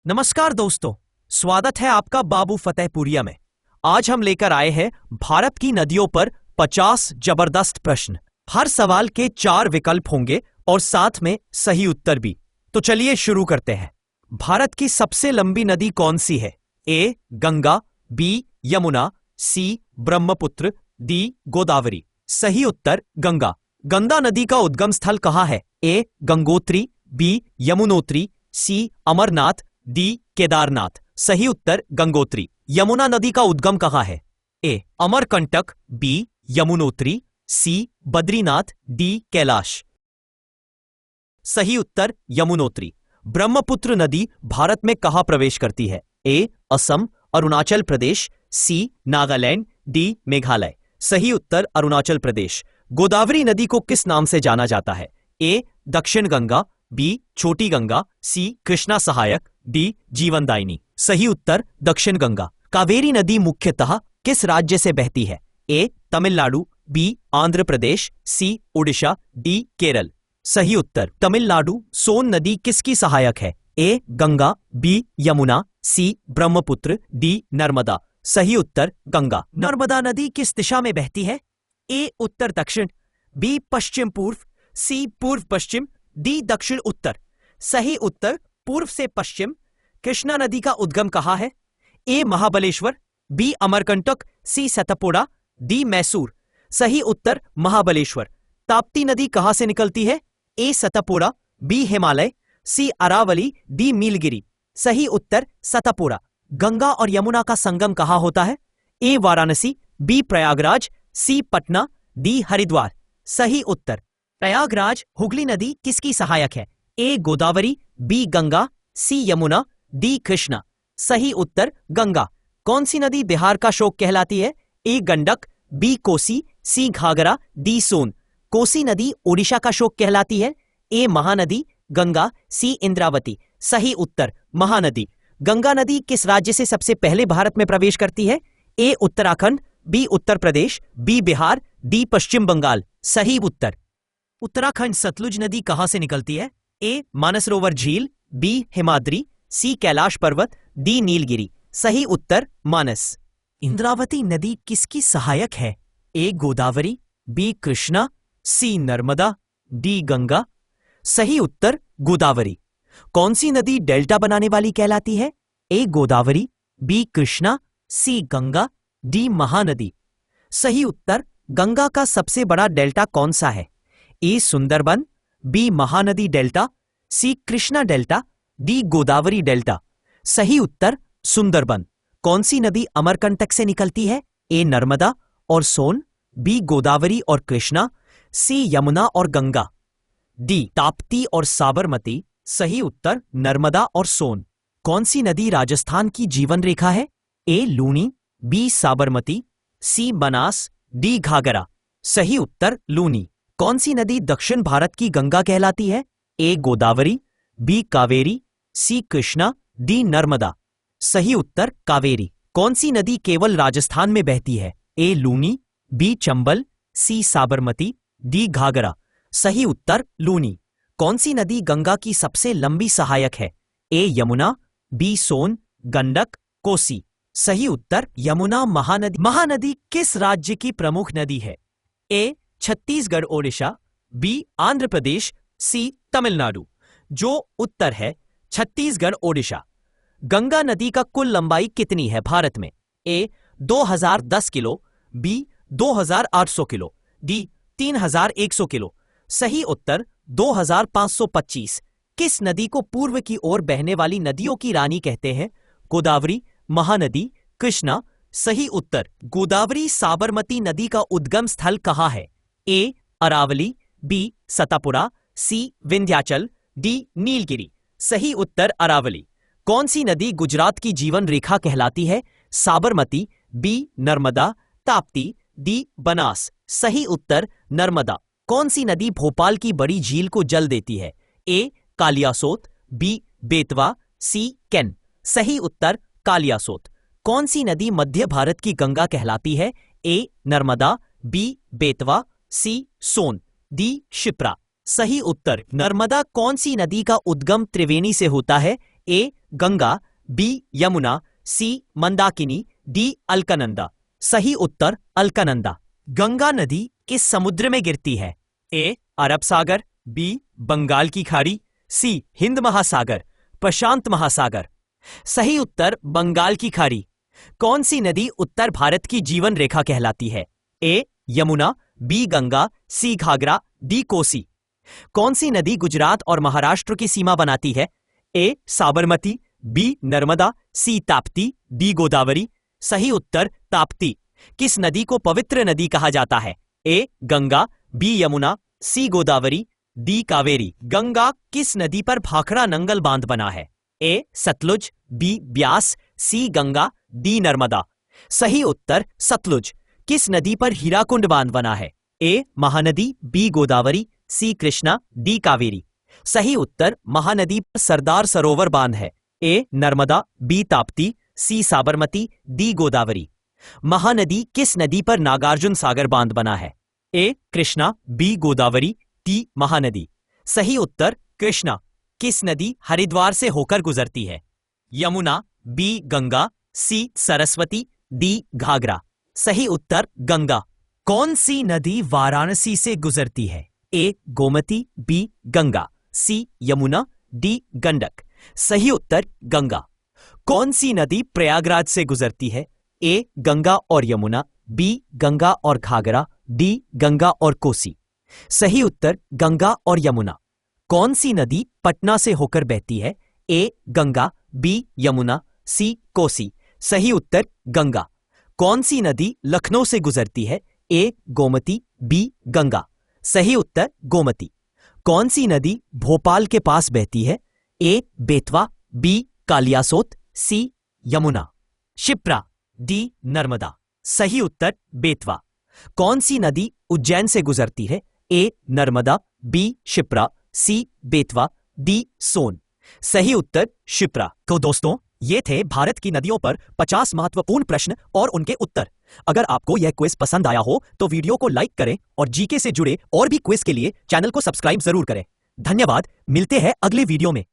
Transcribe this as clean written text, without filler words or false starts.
नमस्कार दोस्तों, स्वागत है आपका बाबू फतेहपुरिया में। आज हम लेकर आए हैं भारत की नदियों पर 50 जबरदस्त प्रश्न। हर सवाल के 4 विकल्प होंगे और साथ में सही उत्तर भी। तो चलिए शुरू करते हैं। भारत की सबसे लंबी नदी कौन सी है? ए गंगा, बी यमुना, सी ब्रह्मपुत्र, डी गोदावरी। सही उत्तर गंगा। गंगा नदी का उद्गम स्थल कहाँ है? ए गंगोत्री, बी यमुनोत्री, सी अमरनाथ, डी केदारनाथ। सही उत्तर गंगोत्री। यमुना नदी का उद्गम कहाँ है? ए अमरकंटक, बी यमुनोत्री, सी बद्रीनाथ, डी कैलाश। सही उत्तर यमुनोत्री। ब्रह्मपुत्र नदी भारत में कहाँ प्रवेश करती है? ए असम, अरुणाचल प्रदेश, सी नागालैंड, डी मेघालय। सही उत्तर अरुणाचल प्रदेश। गोदावरी नदी को किस नाम से जाना जाता है? ए दक्षिण गंगा, बी छोटी गंगा, सी कृष्णा सहायक, डी जीवनदायिनी। सही उत्तर दक्षिण गंगा। कावेरी नदी मुख्यतः किस राज्य से बहती है? ए तमिलनाडु, बी आंध्र प्रदेश, सी उड़ीसा, डी केरल। सही उत्तर तमिलनाडु। सोन नदी किसकी सहायक है? ए गंगा, बी यमुना, सी ब्रह्मपुत्र, डी नर्मदा। सही उत्तर गंगा। नर्मदा नदी किस दिशा में बहती है? ए उत्तर दक्षिण, बी पश्चिम पूर्व, सी पूर्व पश्चिम, डी दक्षिण उत्तर। सही उत्तर पूर्व से पश्चिम। कृष्णा नदी का उद्गम कहाँ है? ए महाबलेश्वर, बी अमरकंटक, सी सतपुड़ा, डी मैसूर। सही उत्तर महाबलेश्वर। ताप्ती नदी कहाँ से निकलती है? ए सतपुड़ा, बी हिमालय, सी अरावली, डी नीलगिरी। सही उत्तर सतपुड़ा। गंगा और यमुना का संगम कहाँ होता है? ए वाराणसी, बी प्रयागराज, सी पटना, डी हरिद्वार। सही उत्तर प्रयागराज। हुगली नदी किसकी सहायक है? ए गोदावरी, बी गंगा, सी यमुना, डी कृष्णा। सही उत्तर गंगा। कौन सी नदी बिहार का शोक कहलाती है? ए गंडक, बी कोसी, सी घाघरा, डी सोन। कोसी नदी ओडिशा का शोक कहलाती है? ए महानदी, गंगा, सी इंद्रावती। सही उत्तर महानदी। गंगा नदी किस राज्य से सबसे पहले भारत में प्रवेश करती है? ए Uttarakhand, B Uttar Pradesh, B Bihar, D पश्चिम बंगाल। सही उत्तर उत्तराखंड। सतलुज नदी कहां से निकलती है? ए मानसरोवर झील, बी हिमाद्री, सी कैलाश पर्वत, डी नीलगिरी। सही उत्तर मानस। इंद्रावती नदी किसकी सहायक है? ए गोदावरी, बी कृष्णा, सी नर्मदा, डी गंगा। सही उत्तर गोदावरी। कौन सी नदी डेल्टा बनाने वाली कहलाती है? ए गोदावरी, बी कृष्णा, सी गंगा, डी महानदी। सही उत्तर गंगा का सबसे बड़ा डेल्टा कौन सा है? A Sundarban, B Mahanadi delta, C Krishna delta, D Godavari delta. सही उत्तर सुंदरबन। कौन सी नदी अमरकंटक से निकलती है? ए नर्मदा और सोन, बी गोदावरी और कृष्णा, सी यमुना और गंगा, डी ताप्ती और साबरमती। सही उत्तर नर्मदा और सोन। कौन सी नदी राजस्थान की जीवन रेखा है? ए लूनी, बी साबरमती, सी बनास, डी घाघरा। सही उत्तर लूनी। कौन सी नदी दक्षिण भारत की गंगा कहलाती है? ए गोदावरी, बी कावेरी, सी कृष्णा, डी नर्मदा। सही उत्तर कावेरी। कौन सी नदी केवल राजस्थान में बहती है? ए लूनी, बी चंबल, सी साबरमती, डी घाघरा। सही उत्तर लूनी। कौन सी नदी गंगा की सबसे लंबी सहायक है? ए यमुना, बी सोन, गंडक, कोसी। सही उत्तर यमुना। महानदी किस राज्य की प्रमुख नदी है? ए छत्तीसगढ़ ओडिशा, बी आंध्र प्रदेश, सी तमिलनाडु। जो उत्तर है छत्तीसगढ़ ओडिशा। गंगा नदी का कुल लंबाई कितनी है भारत में? A 2010 kilo, B 2800 kilo, D 3100 kilo. सही उत्तर 2525। किस नदी को पूर्व की ओर बहने वाली नदियों की रानी कहते हैं? गोदावरी, महानदी, कृष्णा। सही उत्तर गोदावरी। साबरमती नदी का उद्गम स्थल कहाँ है? ए अरावली, बी सतपुड़ा, सी विंध्याचल, डी नीलगिरी। सही उत्तर अरावली। कौन सी नदी गुजरात की जीवन रेखा कहलाती है? Sabarmati, B Narmada, Tapti, D Banas. सही उत्तर नर्मदा। कौन सी नदी भोपाल की बड़ी झील को जल देती है? ए कालियासोत, बी बेतवा, सी केन। सही उत्तर कालियासोत। कौन सी नदी मध्य भारत की गंगा कहलाती है? ए नर्मदा, बी बेतवा, सी सोन, डी शिप्रा। सही उत्तर नर्मदा। कौन सी नदी का उद्गम त्रिवेणी से होता है? ए गंगा, बी यमुना, सी मंदाकिनी, डी अलकनंदा। सही उत्तर अलकनंदा। गंगा नदी किस समुद्र में गिरती है? ए अरब सागर, बी बंगाल की खाड़ी, सी हिंद महासागर, प्रशांत महासागर। सही उत्तर बंगाल की खाड़ी। कौन सी नदी उत्तर भारत की जीवन रेखा कहलाती है? ए यमुना, बी गंगा, सी घाघरा, डी कोसी। कौन सी नदी गुजरात और महाराष्ट्र की सीमा बनाती है? ए साबरमती, बी नर्मदा, सी ताप्ती, डी गोदावरी। सही उत्तर ताप्ती। किस नदी को पवित्र नदी कहा जाता है? ए गंगा, बी यमुना, सी गोदावरी, डी कावेरी। गंगा किस नदी पर भाखड़ा नंगल बांध बना है? ए सतलुज, बी ब्यास, सी गंगा, डी नर्मदा। सही उत्तर सतलुज। किस नदी पर हीराकुंड बांध बना है? ए महानदी, बी गोदावरी, सी कृष्णा, डी कावेरी। सही उत्तर महानदी पर सरदार सरोवर बांध है। ए नर्मदा, बी ताप्ती, सी साबरमती, डी गोदावरी। महानदी किस नदी पर नागार्जुन सागर बांध बना है? ए कृष्णा, बी गोदावरी, टी महानदी। सही उत्तर कृष्णा। किस नदी हरिद्वार से होकर गुजरती है? यमुना, बी गंगा, सी सरस्वती, डी घाघरा। सही उत्तर गंगा। कौन सी नदी वाराणसी से गुजरती है? ए गोमती, बी गंगा, सी यमुना, डी गंडक। सही उत्तर गंगा। कौन सी नदी प्रयागराज से गुजरती है? ए गंगा और यमुना, बी गंगा और घाघरा, डी गंगा और कोसी। सही उत्तर गंगा और यमुना। कौन सी नदी पटना से होकर बहती है? ए गंगा, बी यमुना, सी कोसी। सही उत्तर गंगा। कौन सी नदी लखनऊ से गुजरती है? ए गोमती, बी गंगा। सही उत्तर गोमती। कौन सी नदी भोपाल के पास बहती है? ए बेतवा, बी कालियासोत, सी यमुना। शिप्रा, डी नर्मदा। सही उत्तर बेतवा। कौन सी नदी उज्जैन से गुजरती है? ए नर्मदा, बी शिप्रा, सी बेतवा, डी सोन। सही उत्तर शिप्रा। तो दोस्तों, ये थे भारत की नदियों पर 50 महत्वपूर्ण प्रश्न और उनके उत्तर। अगर आपको यह क्विज पसंद आया हो तो वीडियो को लाइक करें और जीके से जुड़े और भी क्विज के लिए चैनल को सब्सक्राइब जरूर करें। धन्यवाद। मिलते हैं अगले वीडियो में।